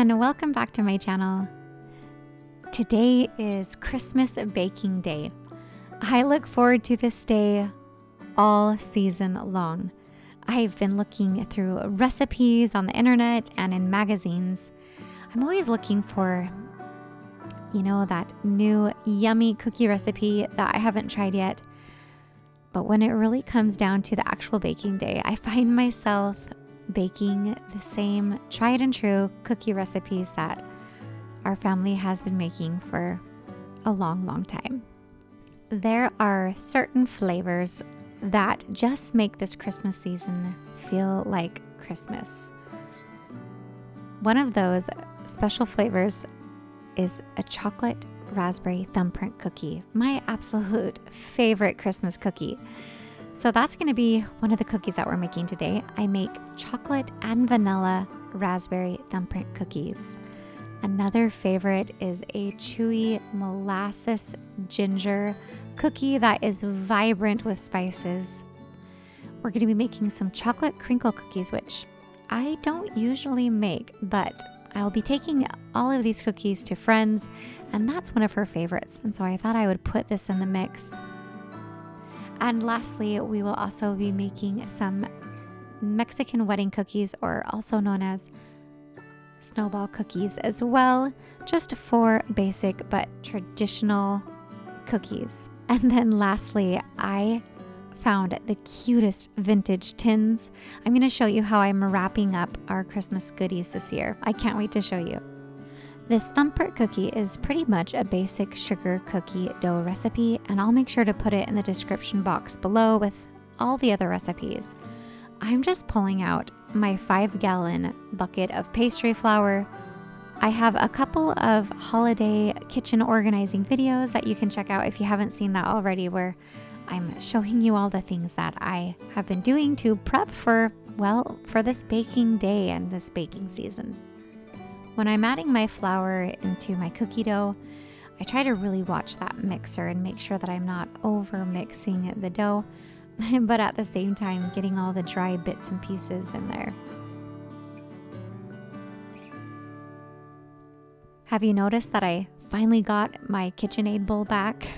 and welcome back to my channel. Today is Christmas baking day. I look forward to this day all season long. I've been looking through recipes on the internet and in magazines. I'm always looking for, that new yummy cookie recipe that I haven't tried yet. But when it really comes down to the actual baking day, I find myself baking the same tried and true cookie recipes that our family has been making for a long, long time. There are certain flavors that just make this Christmas season feel like Christmas. One of those special flavors is a chocolate raspberry thumbprint cookie, my absolute favorite Christmas cookie. So that's going to be one of the cookies that we're making today. I make chocolate and vanilla raspberry thumbprint cookies. Another favorite is a Chewy Molasses ginger cookie that is vibrant with spices. We're going to be making some chocolate crinkle cookies, which I don't usually make, but I'll be taking all of these cookies to friends, and that's one of her favorites. And so I thought I would put this in the mix. And lastly, we will also be making some Mexican wedding cookies, or also known as snowball cookies as well. Just 4 basic but traditional cookies. And then lastly, I found the cutest vintage tins. I'm going to show you how I'm wrapping up our Christmas goodies this year. I can't wait to show you. This thumbprint cookie is pretty much a basic sugar cookie dough recipe, and I'll make sure to put it in the description box below with all the other recipes. I'm just pulling out my 5-gallon bucket of pastry flour. I have a couple of holiday kitchen organizing videos that you can check out if you haven't seen that already, where I'm showing you all the things that I have been doing to prep for this baking day and this baking season. When I'm adding my flour into my cookie dough, I try to really watch that mixer and make sure that I'm not over mixing the dough, but at the same time getting all the dry bits and pieces in there. Have you noticed that I finally got my KitchenAid bowl back?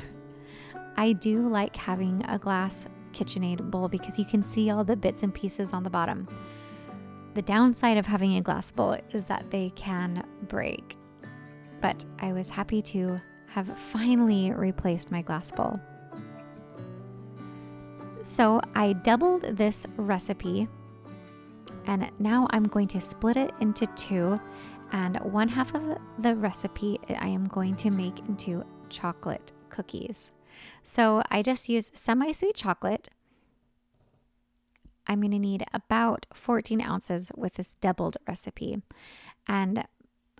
I do like having a glass KitchenAid bowl because you can see all the bits and pieces on the bottom. The downside of having a glass bowl is that they can break, but I was happy to have finally replaced my glass bowl. So I doubled this recipe, and now I'm going to split it into 2, and one half of the recipe I am going to make into chocolate cookies. So I just use semi-sweet chocolate. I'm going to need about 14 ounces with this doubled recipe. And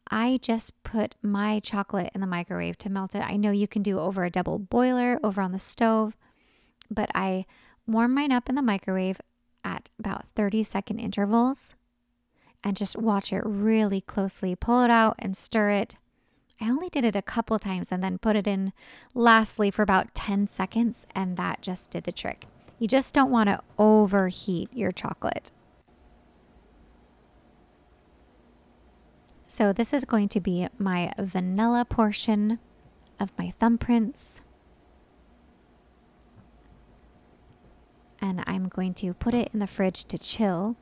I just put my chocolate in the microwave to melt it. I know you can do over a double boiler over on the stove, but I warm mine up in the microwave at about 30-second intervals and just watch it really closely. Pull it out and stir it. I only did it a couple times and then put it in lastly for about 10 seconds, and that just did the trick. You just don't want to overheat your chocolate. So this is going to be my vanilla portion of my thumbprints. And I'm going to put it in the fridge to chill.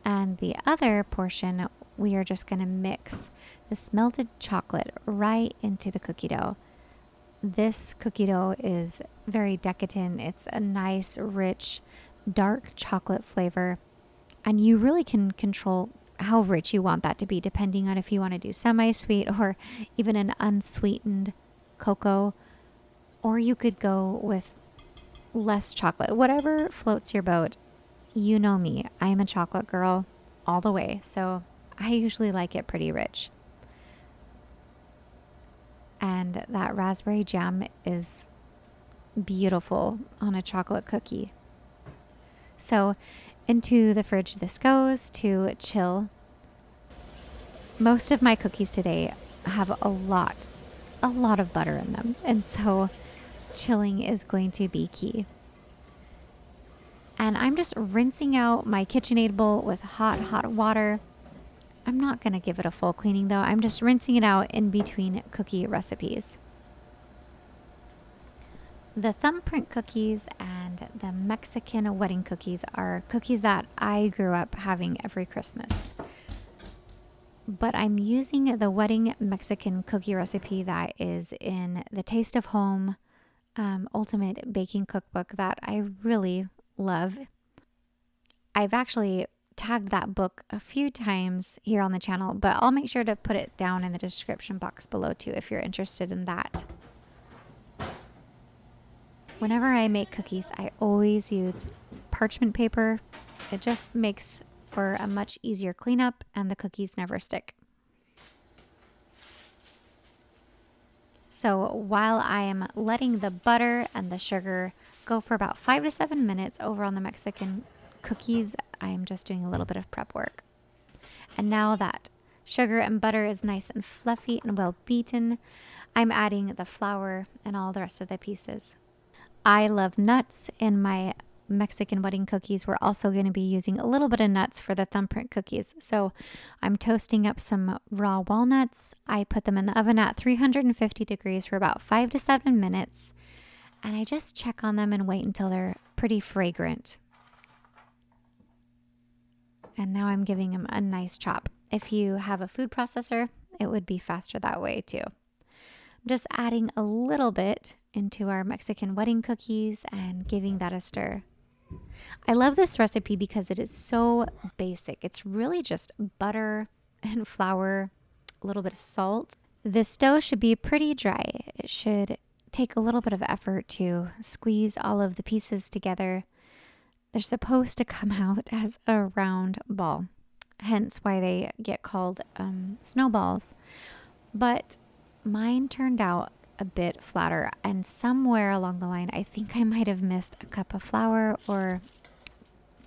And the other portion, we are just going to mix this melted chocolate right into the cookie dough. This cookie dough is very decadent. It's a nice, rich, dark chocolate flavor. And you really can control how rich you want that to be, depending on if you want to do semi-sweet or even an unsweetened cocoa. Or you could go with less chocolate, whatever floats your boat. You know me, I am a chocolate girl all the way, so I usually like it pretty rich. And that raspberry jam is beautiful on a chocolate cookie. So into the fridge this goes to chill. Most of my cookies today have a lot of butter in them, and so chilling is going to be key. And I'm just rinsing out my KitchenAid bowl with hot water. I'm not going to give it a full cleaning though. I'm just rinsing it out in between cookie recipes. The thumbprint cookies and the Mexican wedding cookies are cookies that I grew up having every Christmas. But I'm using the wedding Mexican cookie recipe that is in the Taste of Home Ultimate Baking Cookbook that I really love. I've actually tagged that book a few times here on the channel, but I'll make sure to put it down in the description box below too if you're interested in that. Whenever I make cookies, I always use parchment paper. It just makes for a much easier cleanup and the cookies never stick. So while I am letting the butter and the sugar go for about 5 to 7 minutes over on the Mexican cookies, I'm just doing a little bit of prep work. And now that sugar and butter is nice and fluffy and well beaten, I'm adding the flour and all the rest of the pieces. I love nuts in my Mexican wedding cookies. We're also going to be using a little bit of nuts for the thumbprint cookies. So I'm toasting up some raw walnuts. I put them in the oven at 350 degrees for about 5 to 7 minutes. And I just check on them and wait until they're pretty fragrant. And now I'm giving them a nice chop. If you have a food processor, it would be faster that way too. I'm just adding a little bit into our Mexican wedding cookies and giving that a stir. I love this recipe because it is so basic. It's really just butter and flour, a little bit of salt. This dough should be pretty dry. It should take a little bit of effort to squeeze all of the pieces together. They're supposed to come out as a round ball, hence why they get called snowballs. But mine turned out a bit flatter, and somewhere along the line, I think I might have missed a cup of flour or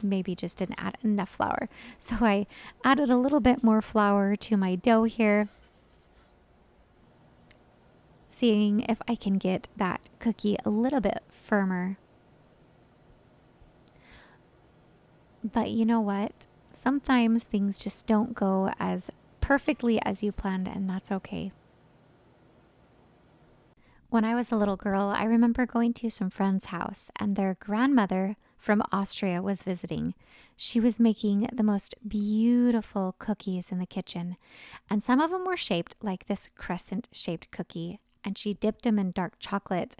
maybe just didn't add enough flour. So I added a little bit more flour to my dough here, seeing if I can get that cookie a little bit firmer. But you know what? Sometimes things just don't go as perfectly as you planned, and that's okay. When I was a little girl, I remember going to some friend's house and their grandmother from Austria was visiting. She was making the most beautiful cookies in the kitchen, and some of them were shaped like this crescent-shaped cookie, and she dipped them in dark chocolate.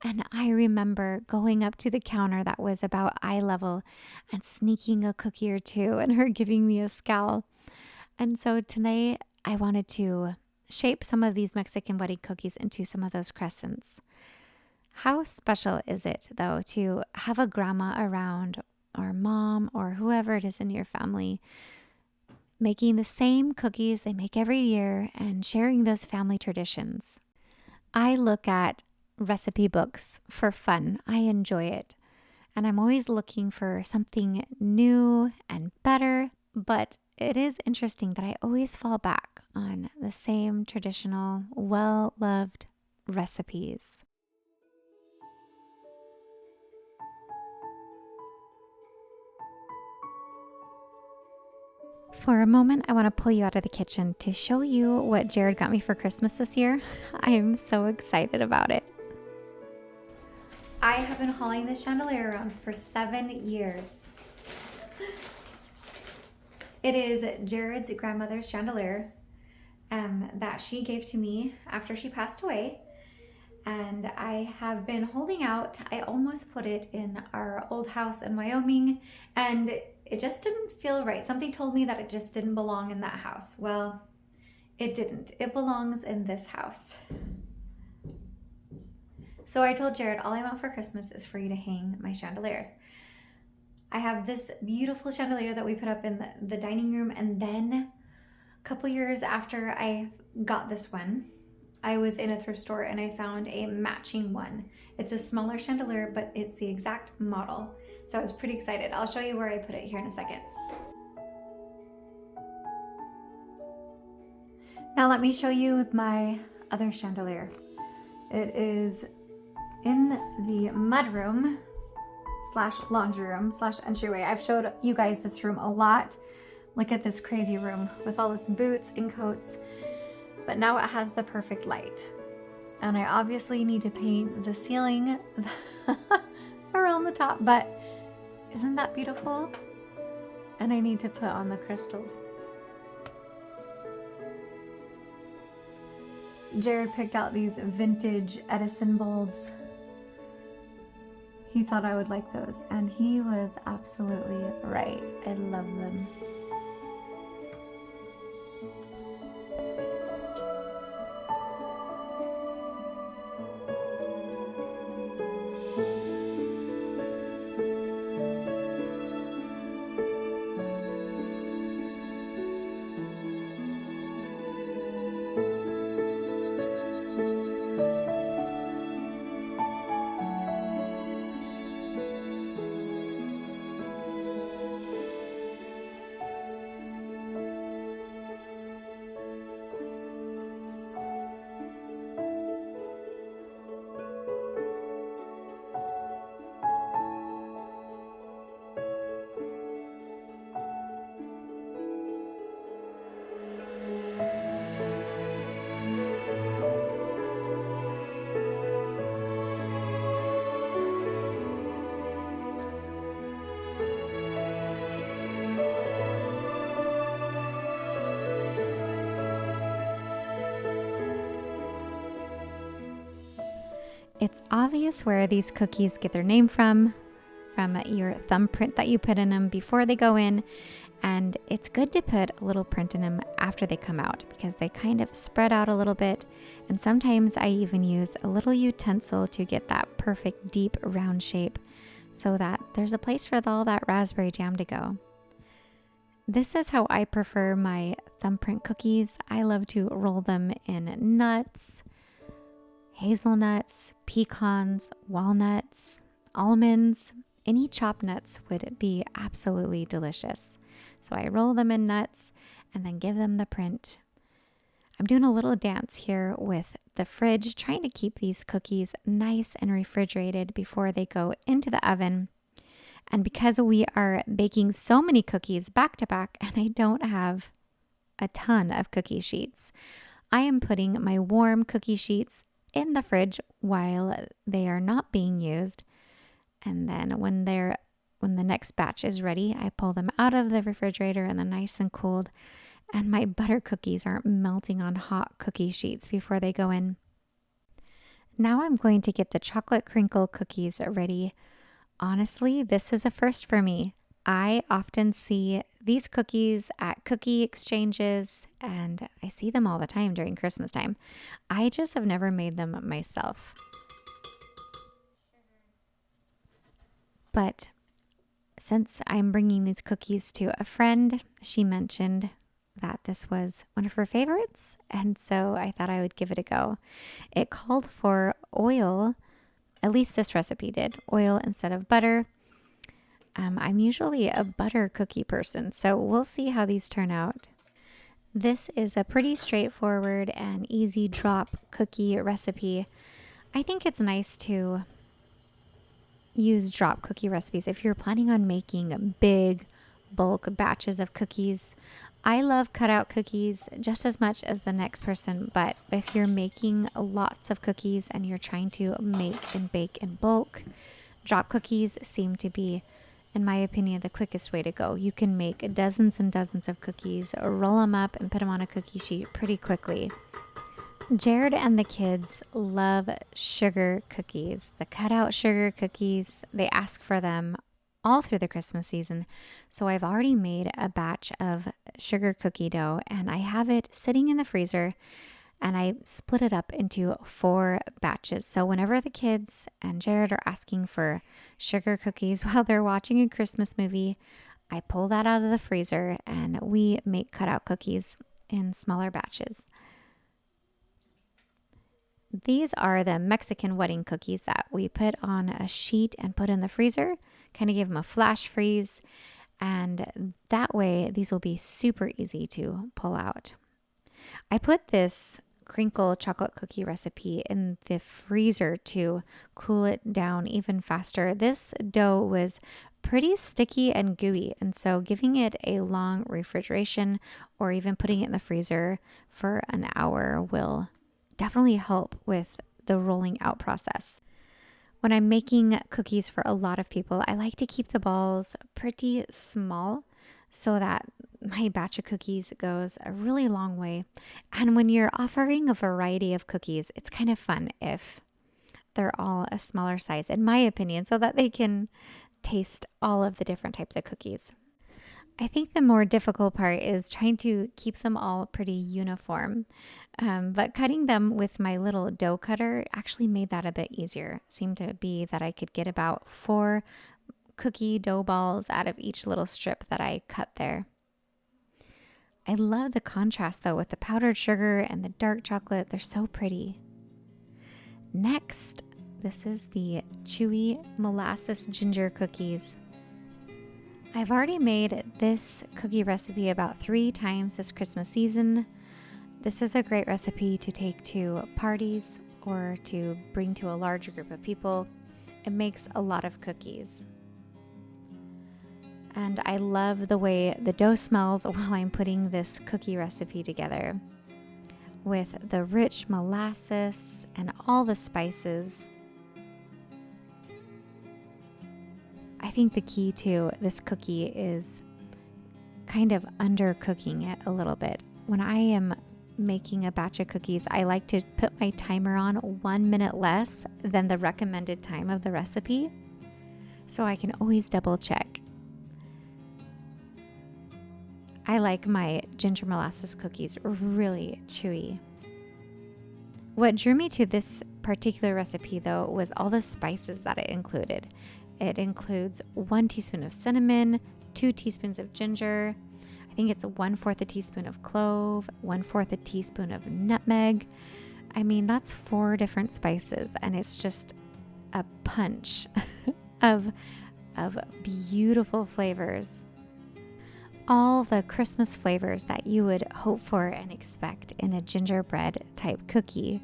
And I remember going up to the counter that was about eye level and sneaking a cookie or two and her giving me a scowl. And so tonight I wanted to shape some of these Mexican wedding cookies into some of those crescents. How special is it, though, to have a grandma around, or mom, or whoever it is in your family, making the same cookies they make every year and sharing those family traditions. I look at recipe books for fun. I enjoy it. And I'm always looking for something new and better, but it is interesting that I always fall back on the same traditional, well-loved recipes. For a moment, I want to pull you out of the kitchen to show you what Jared got me for Christmas this year. I am so excited about it. I have been hauling this chandelier around for 7 years. It is Jared's grandmother's chandelier that she gave to me after she passed away. And I have been holding out. I almost put it in our old house in Wyoming, and it just didn't feel right. Something told me that it just didn't belong in that house. Well, it didn't. It belongs in this house. So I told Jared, all I want for Christmas is for you to hang my chandeliers. I have this beautiful chandelier that we put up in the dining room, and then a couple years after I got this one, I was in a thrift store and I found a matching one. It's a smaller chandelier, but it's the exact model. So I was pretty excited. I'll show you where I put it here in a second. Now let me show you my other chandelier. It is In the mudroom slash laundry room slash entryway, I've showed you guys this room a lot. Look at this crazy room with all its boots and coats, but now it has the perfect light. And I obviously need to paint the ceiling around the top, but isn't that beautiful? And I need to put on the crystals. Jared picked out these vintage Edison bulbs. He thought I would like those, and he was absolutely right. I love them. It's obvious where these cookies get their name from your thumbprint that you put in them before they go in. And it's good to put a little print in them after they come out because they kind of spread out a little bit. And sometimes I even use a little utensil to get that perfect deep round shape so that there's a place for all that raspberry jam to go. This is how I prefer my thumbprint cookies. I love to roll them in nuts, hazelnuts, pecans, walnuts, almonds. Any chopped nuts would be absolutely delicious. So I roll them in nuts and then give them the print. I'm doing a little dance here with the fridge, trying to keep these cookies nice and refrigerated before they go into the oven. And because we are baking so many cookies back to back and I don't have a ton of cookie sheets, I am putting my warm cookie sheets in the fridge while they are not being used. And then when the next batch is ready, I pull them out of the refrigerator and they're nice and cooled. And my butter cookies aren't melting on hot cookie sheets before they go in. Now I'm going to get the chocolate crinkle cookies ready. Honestly, this is a first for me. I often see these cookies at cookie exchanges and I see them all the time during Christmas time. I just have never made them myself. But since I'm bringing these cookies to a friend, she mentioned that this was one of her favorites, and so I thought I would give it a go. It called for oil, at least this recipe did, oil instead of butter. I'm usually a butter cookie person, so we'll see how these turn out. This is a pretty straightforward and easy drop cookie recipe. I think it's nice to use drop cookie recipes if you're planning on making big bulk batches of cookies. I love cutout cookies just as much as the next person, but if you're making lots of cookies and you're trying to make and bake in bulk, drop cookies seem to be, in my opinion, the quickest way to go. You can make dozens and dozens of cookies, roll them up and put them on a cookie sheet pretty quickly. Jared and the kids love sugar cookies, the cutout sugar cookies. They ask for them all through the Christmas season. So I've already made a batch of sugar cookie dough and I have it sitting in the freezer and I split it up into 4 batches. So whenever the kids and Jared are asking for sugar cookies while they're watching a Christmas movie, I pull that out of the freezer and we make cutout cookies in smaller batches. These are the Mexican wedding cookies that we put on a sheet and put in the freezer, kind of give them a flash freeze, and that way these will be super easy to pull out. I put this Crinkle chocolate cookie recipe in the freezer to cool it down even faster. This dough was pretty sticky and gooey, and so giving it a long refrigeration or even putting it in the freezer for an hour will definitely help with the rolling out process. When I'm making cookies for a lot of people, I like to keep the balls pretty small so that my batch of cookies goes a really long way. And when you're offering a variety of cookies, it's kind of fun if they're all a smaller size, in my opinion, so that they can taste all of the different types of cookies. I think the more difficult part is trying to keep them all pretty uniform. But cutting them with my little dough cutter actually made that a bit easier. It seemed to be that I could get about 4 cookie dough balls out of each little strip that I cut there. I love the contrast though with the powdered sugar and the dark chocolate. They're so pretty. Next, this is the Chewy Molasses ginger cookies. I've already made this cookie recipe about 3 times this Christmas season. This is a great recipe to take to parties or to bring to a larger group of people. It makes a lot of cookies. And I love the way the dough smells while I'm putting this cookie recipe together with the rich molasses and all the spices. I think the key to this cookie is kind of undercooking it a little bit. When I am making a batch of cookies, I like to put my timer on 1 minute less than the recommended time of the recipe, so I can always double check. I like my ginger molasses cookies really chewy. What drew me to this particular recipe though was all the spices that it included. It includes 1 teaspoon of cinnamon, 2 teaspoons of ginger. I think it's 1/4 a teaspoon of clove, 1/4 a teaspoon of nutmeg. I mean, that's 4 different spices, and it's just a punch of beautiful flavors. All the Christmas flavors that you would hope for and expect in a gingerbread type cookie.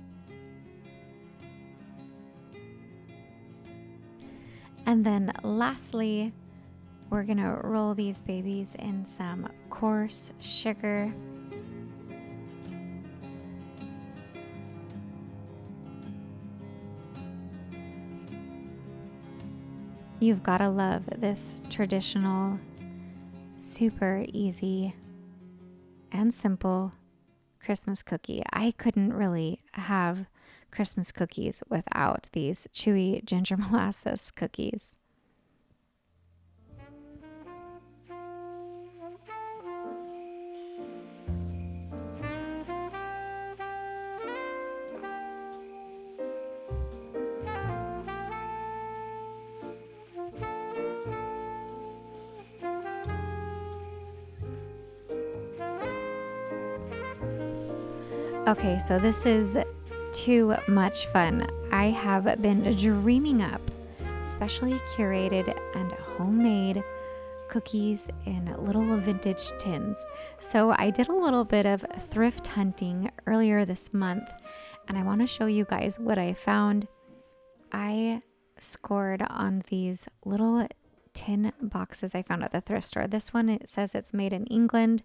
And then lastly, we're gonna roll these babies in some coarse sugar. You've gotta love this traditional, super easy and simple Christmas cookie. I couldn't really have Christmas cookies without these chewy ginger molasses cookies. Okay, so this is too much fun. I have been dreaming up specially curated and homemade cookies in little vintage tins. So I did a little bit of thrift hunting earlier this month, and I want to show you guys what I found. I scored on these little tin boxes I found at the thrift store. This one, it says it's made in England.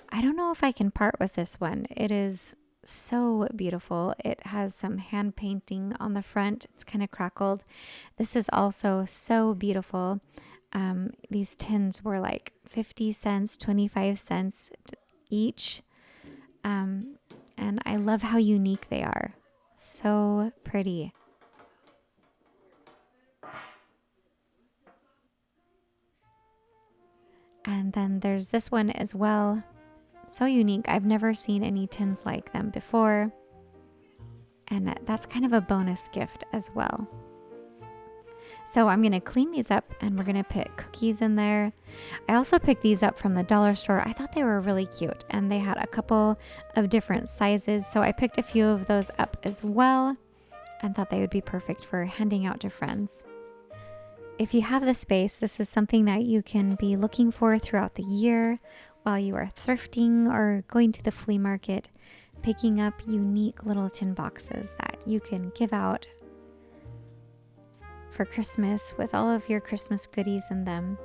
I don't know if I can part with this one. It is so beautiful. It has some hand painting on the front. It's kind of crackled. This is also so beautiful. These tins were like 50 cents, 25 cents each. And I love how unique they are. So pretty. And then there's this one as well. So unique. I've never seen any tins like them before. And that's kind of a bonus gift as well. So I'm going to clean these up and we're going to put cookies in there. I also picked these up from the dollar store. I thought they were really cute and they had a couple of different sizes. So I picked a few of those up as well and thought they would be perfect for handing out to friends. If you have the space, this is something that you can be looking for throughout the year while you are thrifting or going to the flea market picking up unique little tin boxes that you can give out for Christmas with all of your Christmas goodies in them.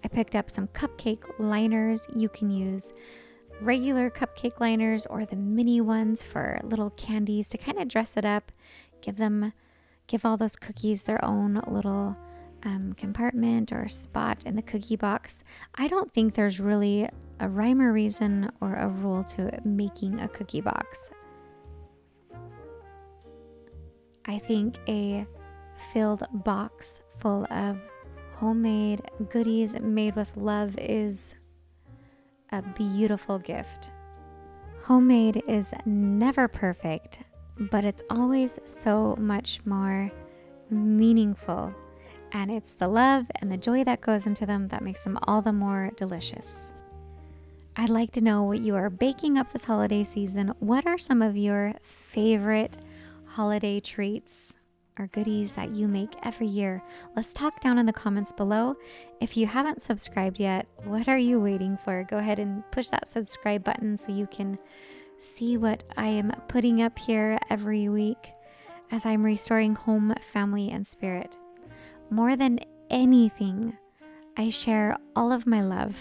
I picked up some cupcake liners. You can use regular cupcake liners or the mini ones for little candies to kind of dress it up, give all those cookies their own little compartment or spot in the cookie box. I don't think there's really a rhyme or reason or a rule to making a cookie box. I think a filled box full of homemade goodies made with love is a beautiful gift. Homemade is never perfect, but it's always so much more meaningful. And it's the love and the joy that goes into them that makes them all the more delicious. I'd like to know what you are baking up this holiday season. What are some of your favorite holiday treats or goodies that you make every year? Let's talk down in the comments below. If you haven't subscribed yet, what are you waiting for? Go ahead and push that subscribe button so you can see what I am putting up here every week as I'm restoring home, family, and spirit. More than anything, I share all of my love,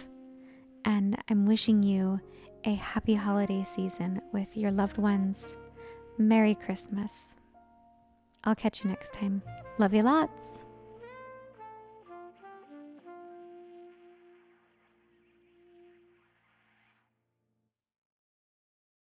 and I'm wishing you a happy holiday season with your loved ones. Merry Christmas. I'll catch you next time. Love you lots.